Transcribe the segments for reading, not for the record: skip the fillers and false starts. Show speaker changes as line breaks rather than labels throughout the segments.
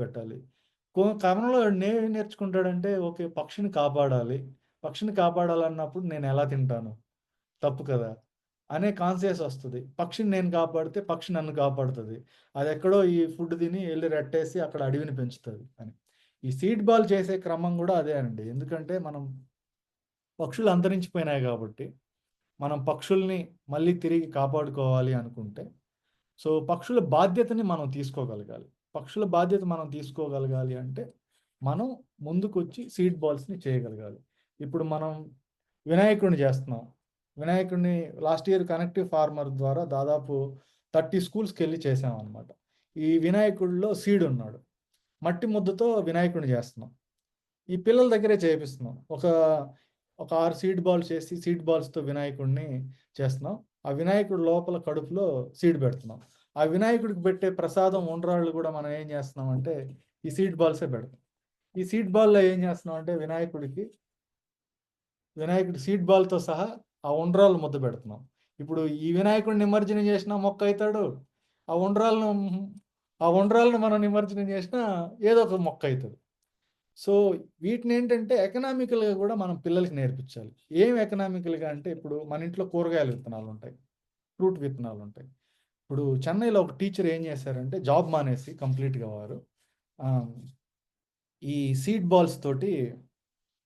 పెట్టాలి. క్రమంలో నేనేం నేర్చుకుంటాడంటే, ఓకే. పక్షిని కాపాడాలి. పక్షిని కాపాడాలన్నప్పుడు నేనెలా తింటాను? తప్పు కదా! అనే కాన్షియస్ ఒస్తది. పక్షిని నేను కాపాడితే పక్షి నన్ను కాపాడుతది. అదెక్కడో ఈ ఫుడ్ తిని ఎళ్లి రెట్టేసి అక్కడ అడవిని పెంచుతది అని. ఈ సీడ్ బాల్ చేసే క్రమం గూడా అదే అండి. ఎందుకంటే మనం పక్షులు అంతరించిపోయినాయి గాబట్టి, మనం పక్షుల్ని మళ్ళీ తిరిగి కాపాడుకోవాలి అనుకుంటే, సో, పక్షుల బాధ్యతని మనం తీసుకోగలగాలి. పక్షుల బాధ్యత మనం తీసుకోగలగాలి అంటే, మనం ముందుకొచ్చి సీడ్ బాల్స్‌ని చేయగలగాలి. ఇప్పుడు మనం వినాయకుడిని చేస్తున్నాం. వినాయకుడిని లాస్ట్ ఇయర్ కనెక్టివ్ ఫార్మర్ ద్వారా దాదాపు 30 స్కూల్స్‌కెళ్ళి చేశామనమాట. ఈ వినాయకుడిలో సీడ్ ఉన్నాడు. మట్టి ముద్దతో వినాయకుడిని చేస్తున్నాం. ఈ పిల్లల దగ్గరే చేపిస్తున్నాం. ఒక 6 సీడ్ బాల్స్ చేసి, సీడ్ బాల్స్‌తో వినాయకుడిని చేస్తున్నాం. ఆ వినాయకుడు లోపల కడుపులో సీడ్ పెడుతున్నాం. ఆ వినాయకుడికి పెట్టే ప్రసాదం ఉండ్రాళ్ళు గూడా మనం ఏం చేస్తున్నామంటే, ఈ సీడ్ బాల్సే పెడతాం. ఈ సీడ్ బాల్‌లో ఏం చేస్తున్నామంటే వినాయకుడి సీడ్ బాల్‌తో సహా ఆ ఉండ్రాళ్ళు ముద్ద పెడుతున్నాం. ఇప్పుడు ఈ వినాయకుడిని నిమజ్జనం చేసినా మొక్కయితాడు. ఆ ఉండ్రాళ్ళను ఆ ఉండ్రాళ్ళను మనం నిమజ్జనం చేసినా ఏదో ఒక మొక్కయితది. సో, వీటినేంటంటే ఎకనామికల్‌గా గూడా మనం పిల్లలకి నేర్పించాలి. ఏం ఎకనామికల్‌గా అంటే ఇప్పుడు మన ఇంట్లో కూరగాయల విత్తనాలుంటాయి. ఫ్రూట్ విత్తనాలుంటాయి. ఇప్పుడు చెన్నైలో ఒక టీచర్ ఏం చేశారంటే జాబ్ మానేసి కంప్లీట్‌గా వారు ఆహ్, ఈ సీడ్ బాల్స్ తోటి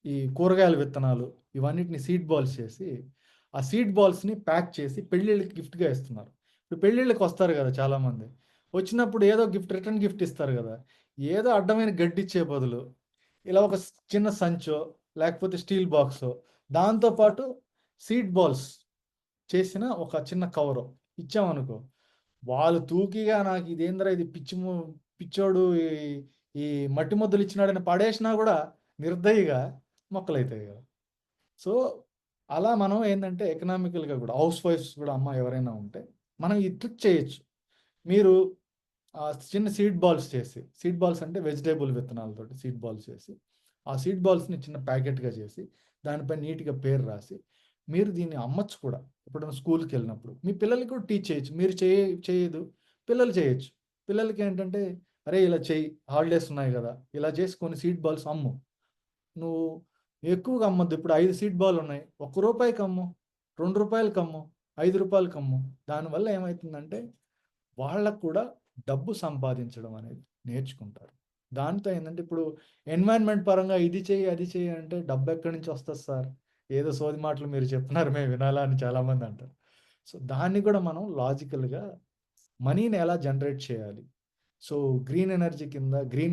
ఈ కూరగాయల విత్తనాలు ఇవన్నిటిని సీడ్ బాల్స్ చేసి, ఆ సీడ్ బాల్స్‌ని ప్యాక్ చేసి పెళ్ళిళ్ళకి గిఫ్ట్‌గా ఇస్తున్నారు. ఇప్పుడు పెళ్ళిళ్ళకొస్తారు గదా! చాలామంది. వచ్చినప్పుడు ఏదో రిటర్న్ గిఫ్ట్ ఇస్తారు గదా! ఏదో అడ్డమైన గడ్డిచ్చే బదులు ఇలా ఒక చిన్న సంచో, లేకపోతే స్టీల్ బాక్సో, దాంతో పాటు సీడ్ బాల్స్ చేసిన ఒక చిన్న కవరో ఇచ్చామనుకో, వాళ్ళు తూకీగా నాకు ఇదేందిరా ఇది పిచ్చోడు ఈ మట్టి ముద్దలిచ్చినాడని పడేసినా గూడా నిర్దయగా మొక్కలైతాయి గదా! సో, అలా మనం ఏందంటే ఎకనామికల్‌గా గూడా హౌస్ వైఫ్స్ గూడా అమ్మ ఎవరైనా ఉంటే, మనం ఈ ట్రిక్ చేయొచ్చు. మీరు చిన్న సీడ్ బాల్స్ చేసి, సీడ్ బాల్స్ అంటే వెజిటబుల్ విత్తనాలతోటి సీడ్ బాల్స్ చేసి, ఆ సీడ్ బాల్స్‌ని చిన్న ప్యాకెట్‌గా చేసి, దానిపై నీట్‌గా పేరు రాసి, మీరు దీన్ని అమ్మొచ్చు కూడా. ఎప్పుడైనా స్కూల్‌కెళ్ళినప్పుడు. మీ పిల్లలకి కూడా టీచ్ చేయొచ్చు. మీరు చేయదు, పిల్లలు చేయొచ్చు. పిల్లలకేంటంటే, "అరేయ్! ఇలా చెయ్యి. హాలిడేస్ ఉన్నాయి గదా! ఇలా చేసి కొన్ని సీడ్ బాల్స్ అమ్ము. నువ్వు ఎక్కువగా అమ్మొద్దు. ఇప్పుడు 5 సీడ్ బాలున్నాయి. ఒక్క రూపాయికి అమ్ము. రూ. 2కి అమ్ము. రూ. 5కి అమ్ము. దానివల్ల ఏమైతుందంటే వాళ్ళకి కూడా డబ్బు సంపాదించడం అనేది నేర్చుకుంటారు. దాంతో ఏందంటే ఇప్పుడు ఎన్విరాన్మెంట్ పరంగా ఇది చెయ్యి, అది చెయ్యి అంటే డబ్బెక్కడి నుంచి వస్తది సార్? ఏదో సోది మాటలు మీరు చెప్తున్నారు మేము వినాలా అని చాలామంది అంటారు. సో, దాన్ని కూడా మనం లాజికల్‌గా మనీని ఎలా జనరేట్ చేయాలి? సో, గ్రీన్ ఎనర్జీ కింద గ్రీన్